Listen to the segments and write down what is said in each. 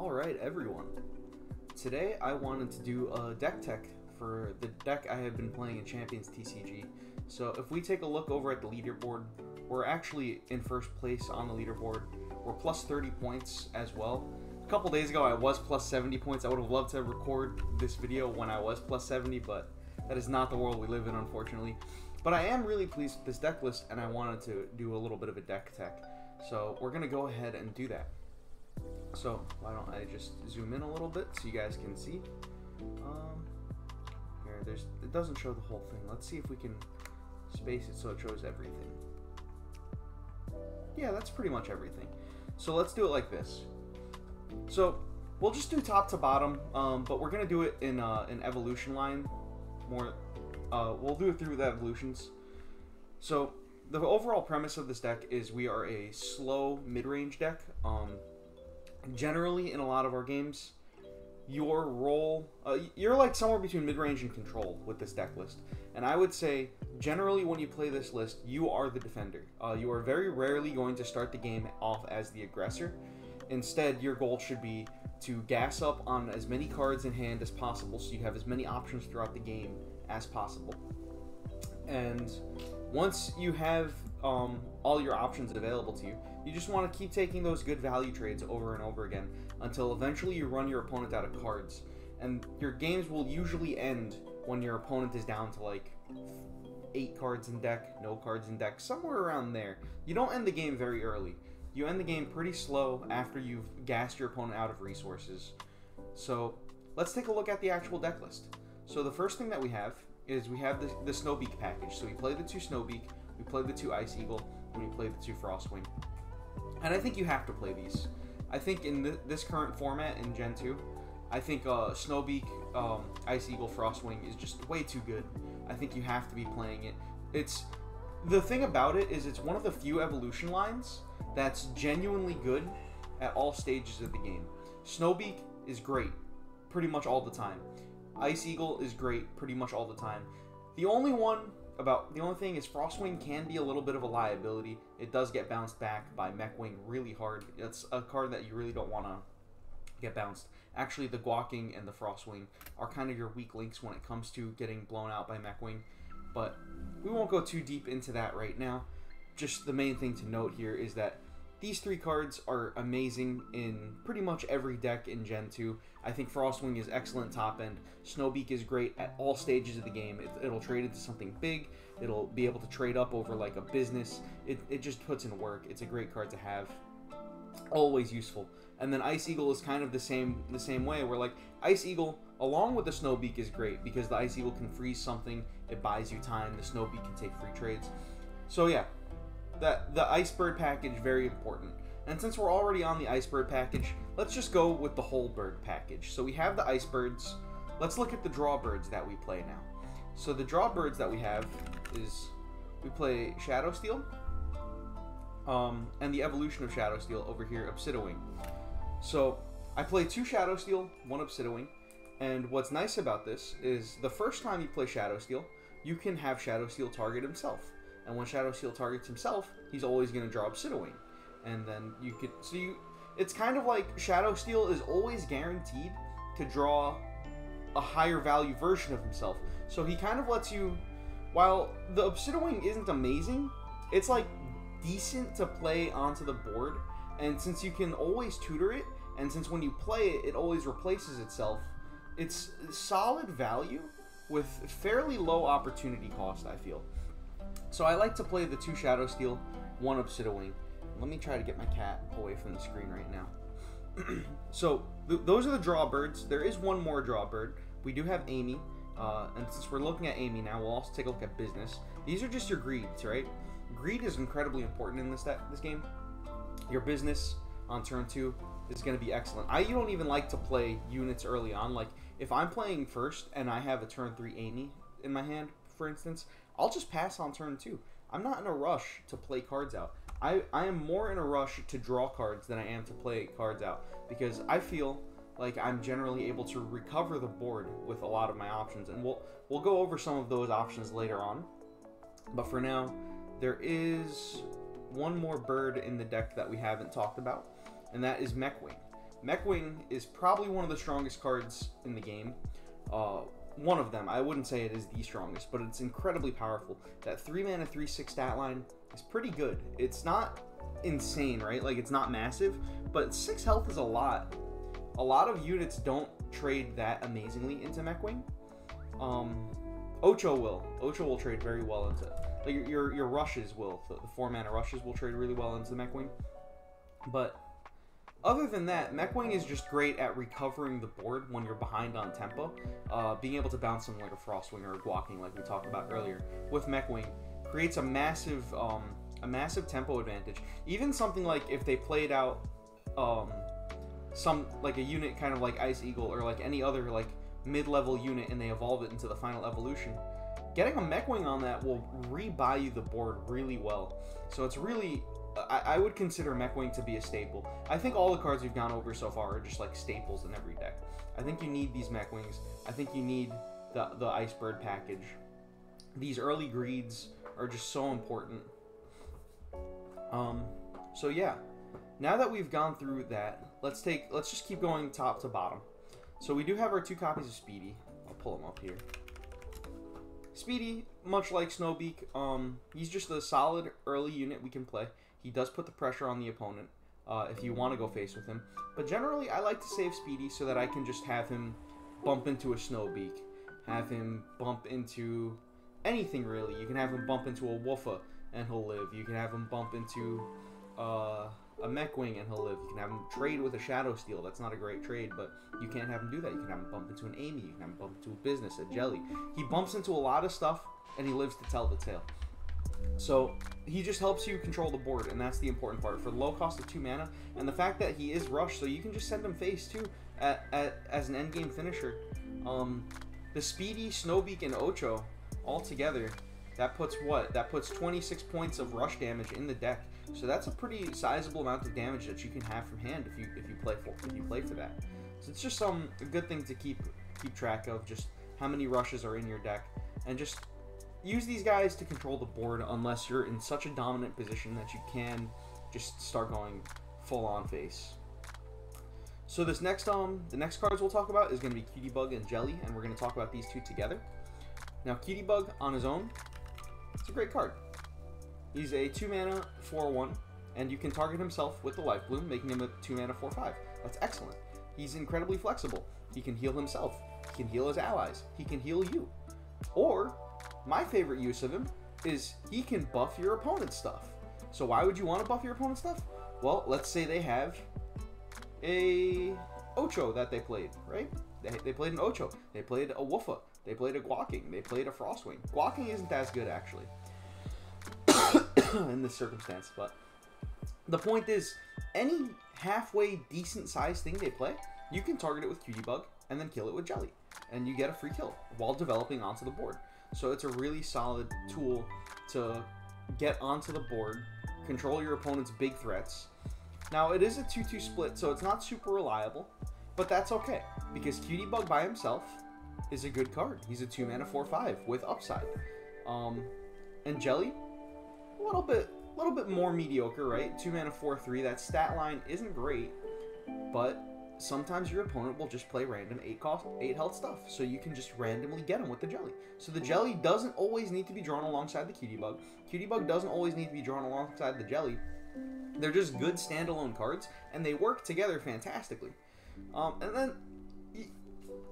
Alright everyone, today I wanted to do a deck tech for the deck I have been playing in Champions TCG. So if we take a look over at the leaderboard, we're actually in first place on the leaderboard. We're plus 30 points as well. A couple days ago I was plus 70 points. I would have loved to record this video when I was plus 70, but that is not the world we live in, unfortunately. But I am really pleased with this deck list, and I wanted to do a little bit of a deck tech. So we're going to go ahead and do that. So why don't I just zoom in a little bit so you guys can see. Here, it doesn't show the whole thing. Let's see if we can space it so it shows everything. Yeah, that's pretty much everything. So let's do it like this. So we'll just do top to bottom, but we're gonna do it in an evolution line. We'll do it through the evolutions. So the overall premise of this deck is we are a slow mid-range deck. Generally, in a lot of our games, your role, you're like somewhere between mid-range and control with this deck list. And I would say, generally, when you play this list, you are the defender. You are very rarely going to start the game off as the aggressor. Instead, your goal should be to gas up on as many cards in hand as possible so you have as many options throughout the game as possible. And once you have all your options available to you, you just want to keep taking those good value trades over and over again until eventually you run your opponent out of cards. And your games will usually end when your opponent is down to like 8 cards in deck, no cards in deck, somewhere around there. You don't end the game very early. You end the game pretty slow after you've gassed your opponent out of resources. So let's take a look at the actual deck list. So the first thing that we have is we have the Snowbeak package. So we play the 2 Snowbeak, we play the 2 Ice Eagle, and we play the 2 Frostwing. And I think you have to play these. I think in this current format in Gen 2, I think Snowbeak, Ice Eagle, Frostwing is just way too good. I think you have to be playing it. The thing about it is it's one of the few evolution lines that's genuinely good at all stages of the game. Snowbeak is great pretty much all the time. Ice Eagle is great pretty much all the time. The only thing is Frostwing can be a little bit of a liability. It does get bounced back by Mechwing really hard. It's a card that you really don't want to get bounced. Actually, the Guaking and the Frostwing are kind of your weak links when it comes to getting blown out by Mechwing. But we won't go too deep into that right now. Just the main thing to note here is that these 3 cards are amazing in pretty much every deck in Gen 2. I think Frostwing is excellent top end. Snowbeak is great at all stages of the game. It'll trade into something big. It'll be able to trade up over like a business. It just puts in work. It's a great card to have. Always useful. And then Ice Eagle is kind of the same way, where like Ice Eagle along with the Snowbeak is great because the Ice Eagle can freeze something. It buys you time. The Snowbeak can take free trades. So yeah. The Icebird package, very important. And since we're already on the Icebird package, let's just go with the whole bird package. So we have the Icebirds. Let's look at the Drawbirds that we play now. So the Drawbirds that we have is we play Shadowsteel, and the evolution of Shadowsteel over here, Obsidiwing. So I play 2 Shadowsteel, 1 Obsidiwing, and what's nice about this is the first time you play Shadowsteel, you can have Shadowsteel target himself. And when Shadowsteel targets himself, he's always going to draw Obsidiwing. And then you could... it's kind of like Shadowsteel is always guaranteed to draw a higher value version of himself. So he kind of lets you... While the Obsidiwing isn't amazing, it's like decent to play onto the board. And since you can always tutor it, and since when you play it, it always replaces itself, it's solid value with fairly low opportunity cost, I feel. So I like to play the 2 Shadowsteel, 1 Obsidiwing. Let me try to get my cat away from the screen right now. So those are the Drawbirds. There is one more Drawbird. We do have Amy. And since we're looking at Amy now, we'll also take a look at Business. These are just your greeds, right? Greed is incredibly important in this game. Your Business on turn 2 is going to be excellent. I don't even like to play units early on. Like, if I'm playing first and I have a turn 3 Amy in my hand, for instance, I'll just pass on turn 2. I'm not in a rush to play cards out. I am more in a rush to draw cards than I am to play cards out, because I feel like I'm generally able to recover the board with a lot of my options, and we'll go over some of those options later on. But for now, there is one more bird in the deck that we haven't talked about, and that is Mechwing. Mechwing is probably one of the strongest cards in the game. One of them. I wouldn't say it is the strongest, but it's incredibly powerful. That 3 mana 3/6 stat line is pretty good. It's not insane, right? Like, it's not massive, but 6 health is a lot. A lot of units don't trade that amazingly into Mechwing. Ocho will. Ocho will trade very well into it. Like, your rushes will. The 4 mana rushes will trade really well into Mechwing. But other than that, Mechwing is just great at recovering the board when you're behind on tempo. Being able to bounce something like a Frostwing or a Guaking, like we talked about earlier, with Mechwing creates a massive tempo advantage. Even something like if they played out some like a unit kind of like Ice Eagle or like any other like mid-level unit, and they evolve it into the final evolution, getting a Mechwing on that will re-buy you the board really well. So it's really, I would consider Mechwing to be a staple. I think all the cards we've gone over so far are just like staples in every deck. I think you need these Mechwings. I think you need the Icebird package. These early greeds are just so important. So yeah, now that we've gone through that, let's just keep going top to bottom. So we do have our 2 copies of Speedy. I'll pull them up here. Speedy, much like Snowbeak, he's just a solid early unit we can play. He does put the pressure on the opponent if you want to go face with him. But generally, I like to save Speedy so that I can just have him bump into a Snowbeak, have him bump into anything really. You can have him bump into a Woofa and he'll live. You can have him bump into a Mechwing and he'll live. You can have him trade with a Shadow Steel. That's not a great trade, but you can't have him do that. You can have him bump into an Amy. You can have him bump into a Business, a Jelly. He bumps into a lot of stuff, and he lives to tell the tale. So he just helps you control the board, and that's the important part. For the low cost of 2 mana, and the fact that he is rushed, so you can just send him face too as an endgame finisher. The Speedy, Snowbeak, and Ocho all together, that puts what? That puts 26 points of rush damage in the deck. So that's a pretty sizable amount of damage that you can have from hand if you play for that. So it's just a good thing to keep track of, just how many rushes are in your deck, and just use these guys to control the board unless you're in such a dominant position that you can just start going full on face. So this next the next cards we'll talk about is going to be Cutie Bug and Jelly, and we're going to talk about these 2 together. Now Cutie Bug on his own, it's a great card. He's a 2 mana 4/1, and you can target himself with the Life Bloom, making him a 2 mana 4/5. That's excellent. He's incredibly flexible. He can heal himself. He can heal his allies. He can heal you. Or, my favorite use of him is he can buff your opponent's stuff. So why would you want to buff your opponent's stuff? Well, let's say they have a Ocho that they played, right? They played an Ocho. They played a Woofa. They played a Guaking. They played a Frostwing. Guaking isn't as good, actually, in this circumstance, but the point is, any halfway decent sized thing they play, you can target it with Cutie Bug and then kill it with Jelly, and you get a free kill while developing onto the board. So it's a really solid tool to get onto the board, control your opponent's big threats. Now it is a 2-2 split, so it's not super reliable, but that's okay, because Cutie Bug by himself is a good card. He's a 2 mana 4/5 with upside. And Jelly, a little bit more mediocre, right? 2 mana 4/3. That stat line isn't great, but sometimes your opponent will just play random 8 health stuff, so you can just randomly get him with the Jelly. So the Jelly doesn't always need to be drawn alongside the Cutie Bug. Cutie Bug doesn't always need to be drawn alongside the Jelly. They're just good standalone cards, and they work together fantastically. And then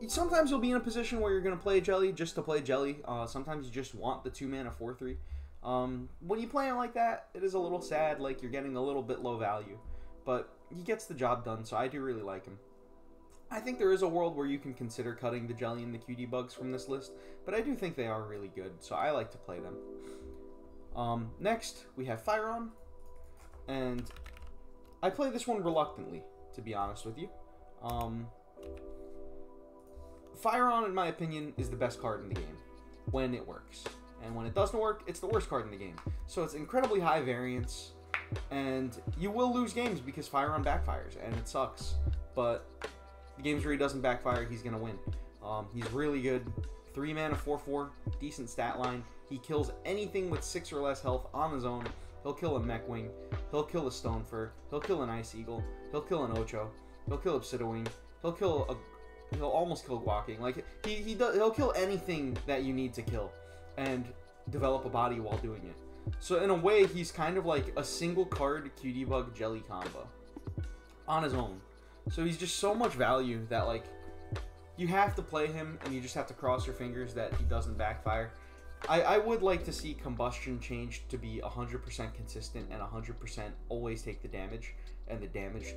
sometimes you'll be in a position where you're going to play Jelly just to play Jelly. Sometimes you just want the 2 mana 4/3. When you play him like that, it is a little sad, like you're getting a little bit low value, but he gets the job done, so I do really like him. I think there is a world where you can consider cutting the Jelly and the Cutie Bugs from this list, but I do think they are really good, so I like to play them. Next, we have Firon, and I play this one reluctantly, to be honest with you. Firon, in my opinion, is the best card in the game when it works. And when it doesn't work, it's the worst card in the game. So it's incredibly high variance, and you will lose games because Firon backfires, and it sucks. But the games where he doesn't backfire, he's going to win. He's really good. 3 mana 4/4, decent stat line. He kills anything with 6 or less health on his own. He'll kill a Mechwing. He'll kill a Stonefur. He'll kill an Ice Eagle. He'll kill an Ocho. He'll kill Obsidian. He'll almost kill Guaking. Like he'll kill anything that you need to kill, and develop a body while doing it. So in a way, he's kind of like a single card QD Bug Jelly combo on his own. So he's just so much value that like you have to play him, and you just have to cross your fingers that he doesn't backfire. I would like to see Combustion changed to be 100% consistent and 100% always take the damage, and the damage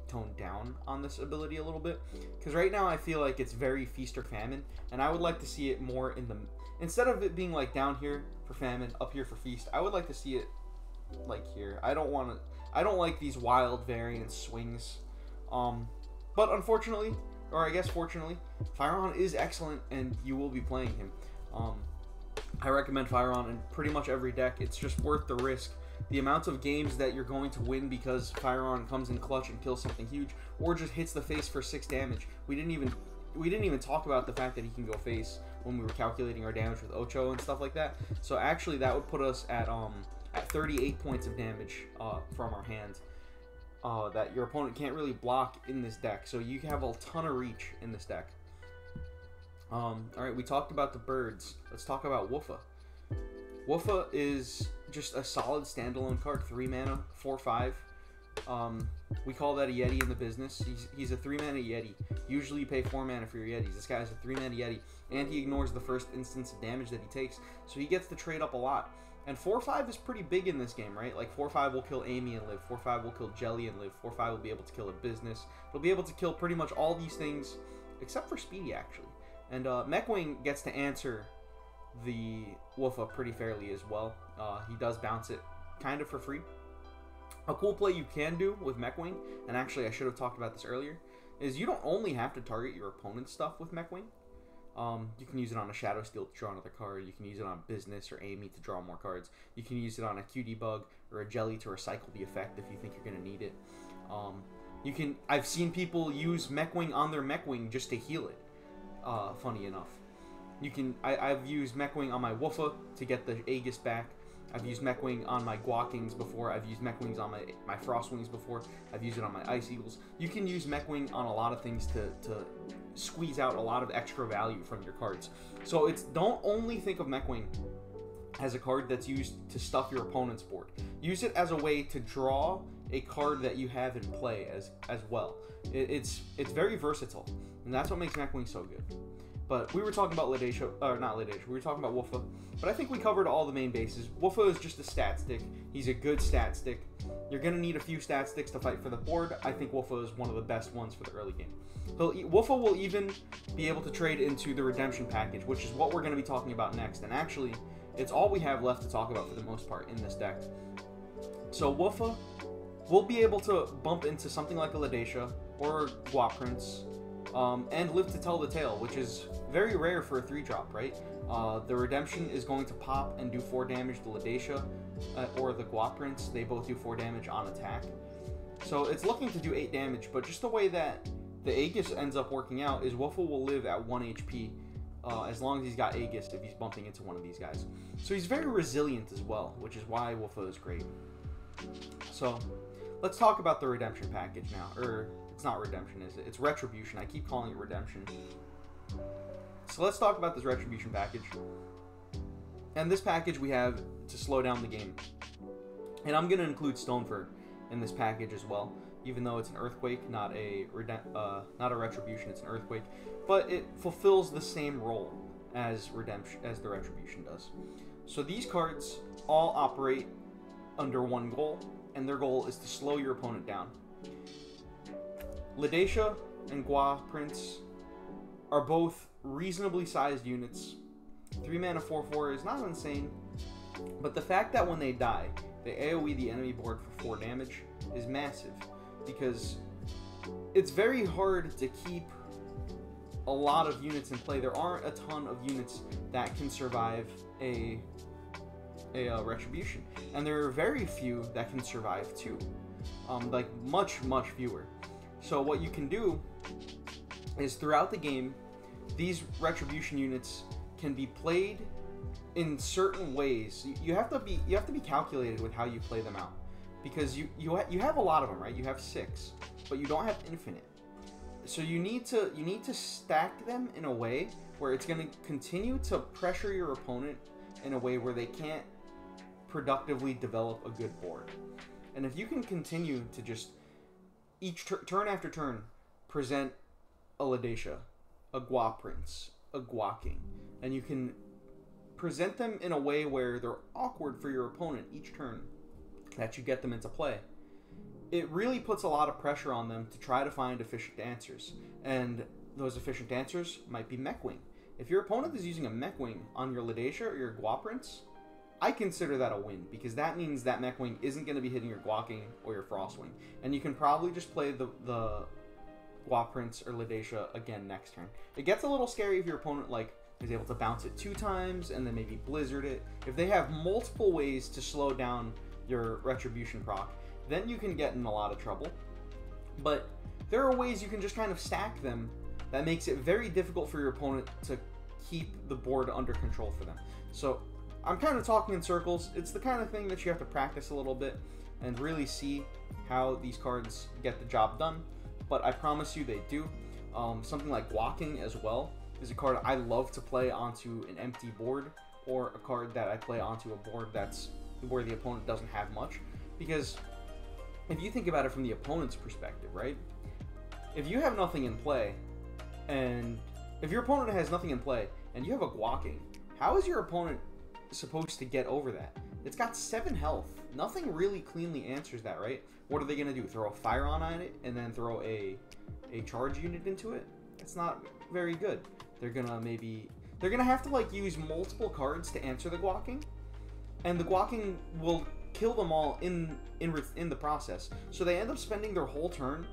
toned down on this ability a little bit. Because right now I feel like it's very Feast or Famine, and I would like to see it more in the... Instead of it being like down here for Famine, up here for Feast, I would like to see it like here. I don't like these wild variant swings. But unfortunately, or I guess fortunately, Fireon is excellent, and you will be playing him. I recommend Fireon in pretty much every deck. It's just worth the risk. The amount of games that you're going to win because Fireon comes in clutch and kills something huge, or just hits the face for 6 damage. We didn't even talk about the fact that he can go face when we were calculating our damage with Ocho and stuff like that. So actually, that would put us at 38 points of damage from our hand. That your opponent can't really block in this deck. So you have a ton of reach in this deck. Alright, we talked about the birds. Let's talk about Woofa. Woofa is just a solid standalone card. 3 mana, 4/5. We call that a Yeti in the business. He's a 3 mana Yeti. Usually you pay 4 mana for your Yetis. This guy is a 3 mana Yeti, and he ignores the first instance of damage that he takes, so he gets to trade up a lot. And 4/5 is pretty big in this game, right? Like 4/5 will kill Amy and live. 4/5 will kill Jelly and live. 4/5 will be able to kill a business. It'll be able to kill pretty much all these things, except for Speedy, actually. And Mechwing gets to answer the Woofa pretty fairly as well. He does bounce it kind of for free. A cool play you can do with Mechwing, and actually I should have talked about this earlier, is you don't only have to target your opponent's stuff with Mechwing. You can use it on a Shadow Steel to draw another card. You can use it on Business or Amy to draw more cards. You can use it on a QD Bug or a Jelly to recycle the effect if you think you're going to need it. I've seen people use Mechwing on their Mechwing just to heal it. Funny enough. I've used Mechwing on my Woofa to get the Aegis back. I've used Mechwing on my Guakings before. I've used Mechwings on my Frostwings before. I've used it on my Ice Eagles. You can use Mechwing on a lot of things to squeeze out a lot of extra value from your cards. So don't only think of Mechwing as a card that's used to stuff your opponent's board. Use it as a way to draw a card that you have in play as well. It's very versatile, and that's what makes Mechwing so good. But we were talking about Ladesha, or not Ladesha, we were talking about Woofa, but I think we covered all the main bases. Woofa is just a stat stick. He's a good stat stick. You're going to need a few stat sticks to fight for the board. I think Woofa is one of the best ones for the early game. Woofa will even be able to trade into the Redemption package, which is what we're going to be talking about next. And actually, it's all we have left to talk about for the most part in this deck. So Woofa will be able to bump into something like a Ladesha or Gua Prince, and live to tell the tale, which is very rare for a 3-drop, right? The Redemption is going to pop and do 4 damage to Ladesha or the Gua Prince. They both do 4 damage on attack. So it's looking to do 8 damage, but just the way that the Aegis ends up working out is Woofa will live at 1 HP as long as he's got Aegis if he's bumping into one of these guys. So he's very resilient as well, which is why Woofa is great. So let's talk about the Redemption package now. It's not Redemption, is it? It's Retribution. I keep calling it Redemption. So let's talk about this Retribution package. And this package we have to slow down the game. And I'm going to include Stonefur in this package as well, even though it's an Earthquake, not a Retribution, it's an Earthquake. But it fulfills the same role as the Retribution does. So these cards all operate under one goal, and their goal is to slow your opponent down. Ladesha and Gua Prince are both reasonably sized units. 3 mana 4/4 is not insane, but the fact that when they die, they AoE the enemy board for 4 damage is massive, because it's very hard to keep a lot of units in play. There aren't a ton of units that can survive a Retribution, and there are very few that can survive 2. Like much fewer. So what you can do is throughout the game, these Retribution units can be played in certain ways. You have to be calculated with how you play them out, because you have a lot of them, right? You have 6. but you don't have infinite. So you need to stack them in a way where it's going to continue to pressure your opponent in a way where they can't productively develop a good board. And if you can continue to just each turn after turn present a Ladesha, a Gua Prince, a Gua King, and you can present them in a way where they're awkward for your opponent each turn that you get them into play, it really puts a lot of pressure on them to try to find efficient answers. And those efficient answers might be Mech Wing. If your opponent is using a Mech Wing on your Ladesha or your Gua Prince, I consider that a win, because that means that Mech Wing isn't going to be hitting your Gua King or your Frostwing. And you can probably just play the Gua Prince or Ladesha again next turn. It gets a little scary if your opponent is able to bounce it 2 times and then maybe Blizzard it. If they have multiple ways to slow down your Retribution proc, then you can get in a lot of trouble. But there are ways you can just kind of stack them that makes it very difficult for your opponent to keep the board under control for them. So I'm kind of talking in circles. It's the kind of thing that you have to practice a little bit and really see how these cards get the job done. But I promise you they do. Something like Gua King as well is a card I love to play onto an empty board, or a card that I play onto a board that's where the opponent doesn't have much. Because if you think about it from the opponent's perspective, right? If you have nothing in play, and if your opponent has nothing in play, and you have a Gua King, how is your opponent supposed to get over that? It's got 7 health. Nothing really cleanly answers that, right? What are they going to do? Throw a Fire on it and then throw a charge unit into it? It's not very good. They're going to have to use multiple cards to answer the Gua King, and the Gua King will kill them all in the process. So they end up spending their whole turn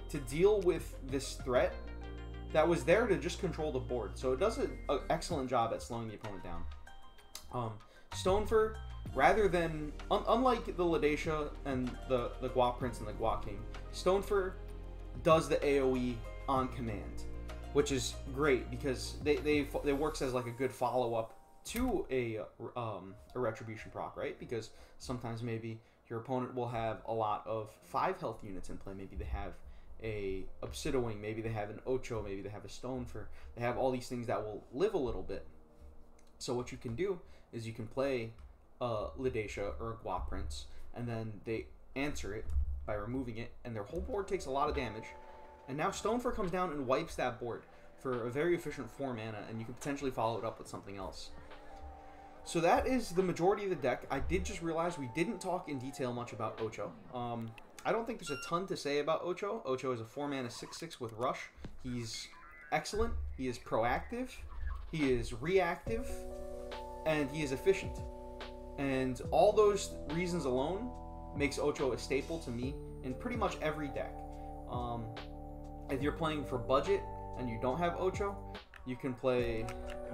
to deal with this threat that was there to just control the board. So it does an excellent job at slowing the opponent down. Stonefur, rather than unlike the Ladesha and the Gua Prince and the Gua King, Stonefur does the AoE on command, which is great because it works as like a good follow-up to a Retribution proc, right? Because sometimes maybe your opponent will have a lot of 5 health units in play. Maybe they have a Obsidiwing, maybe they have an Ocho, maybe they have a Stonefur. They have all these things that will live a little bit. So what you can do is you can play a Ladesha or a Gua Prince, and then they answer it by removing it, and their whole board takes a lot of damage. And now Stonefur comes down and wipes that board for a very efficient 4 mana, and you can potentially follow it up with something else. So that is the majority of the deck. I did just realize we didn't talk in detail much about Ocho. I don't think there's a ton to say about Ocho. Ocho is a 4 mana 6/6 with Rush. He's excellent. He is proactive. He is reactive. And he is efficient. And all those reasons alone makes Ocho a staple to me in pretty much every deck. If you're playing for budget and you don't have Ocho, you can play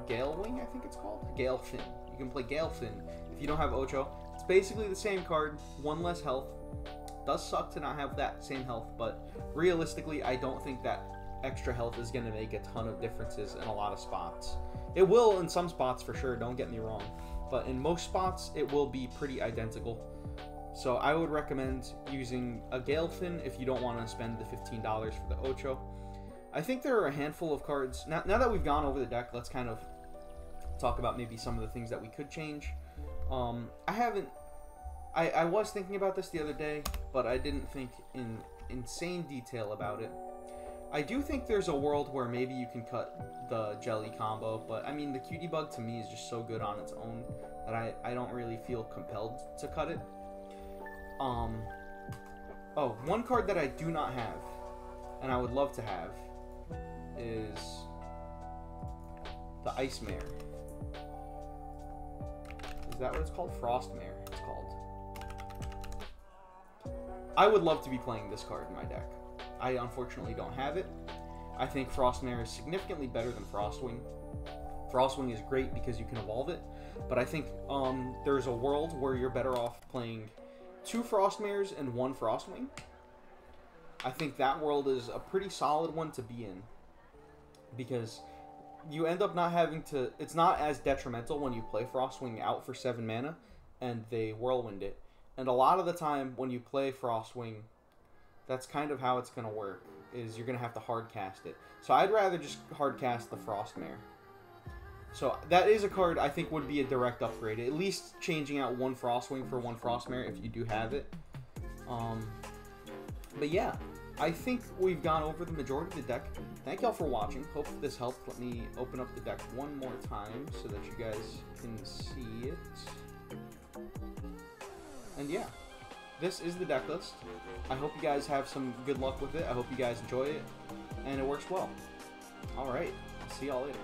Gale Wing, I think it's called? Gale Fin. You can play Gale Fin if you don't have Ocho. It's basically the same card, 1 less health. Does suck to not have that same health, but realistically, I don't think that extra health is going to make a ton of differences in a lot of spots. It will in some spots for sure, don't get me wrong, but in most spots, it will be pretty identical. So I would recommend using a Gale Fin if you don't want to spend the $15 for the Ocho. I think there are a handful of cards. Now that we've gone over the deck, let's kind of talk about maybe some of the things that we could change. I was thinking about this the other day, but I didn't think in insane detail about it. I do think there's a world where maybe you can cut the Jelly combo, but I mean, the Cutie Bug to me is just so good on its own that I don't really feel compelled to cut it. Oh, one card that I do not have, and I would love to have, is the Ice Mare. Is that what it's called? Frost Mare, it's called. I would love to be playing this card in my deck. I unfortunately don't have it. I think Frostmare is significantly better than Frostwing. Frostwing is great because you can evolve it, but I think there's a world where you're better off playing 2 Frostmares and 1 Frostwing. I think that world is a pretty solid one to be in, because you end up not having to... It's not as detrimental when you play Frostwing out for 7 mana and they Whirlwind it. And a lot of the time when you play Frostwing, That's kind of how it's going to work, is you're going to have to hard cast it. So I'd rather just hard cast the Frostmare. So that is a card I think would be a direct upgrade. At least changing out one Frostwing for one Frostmare if you do have it. But yeah, I think we've gone over the majority of the deck. Thank y'all for watching. Hope this helped. Let me open up the deck one more time so that you guys can see it. And yeah, this is the deck list. I hope you guys have some good luck with it. I hope you guys enjoy it, and it works well. Alright, see y'all later.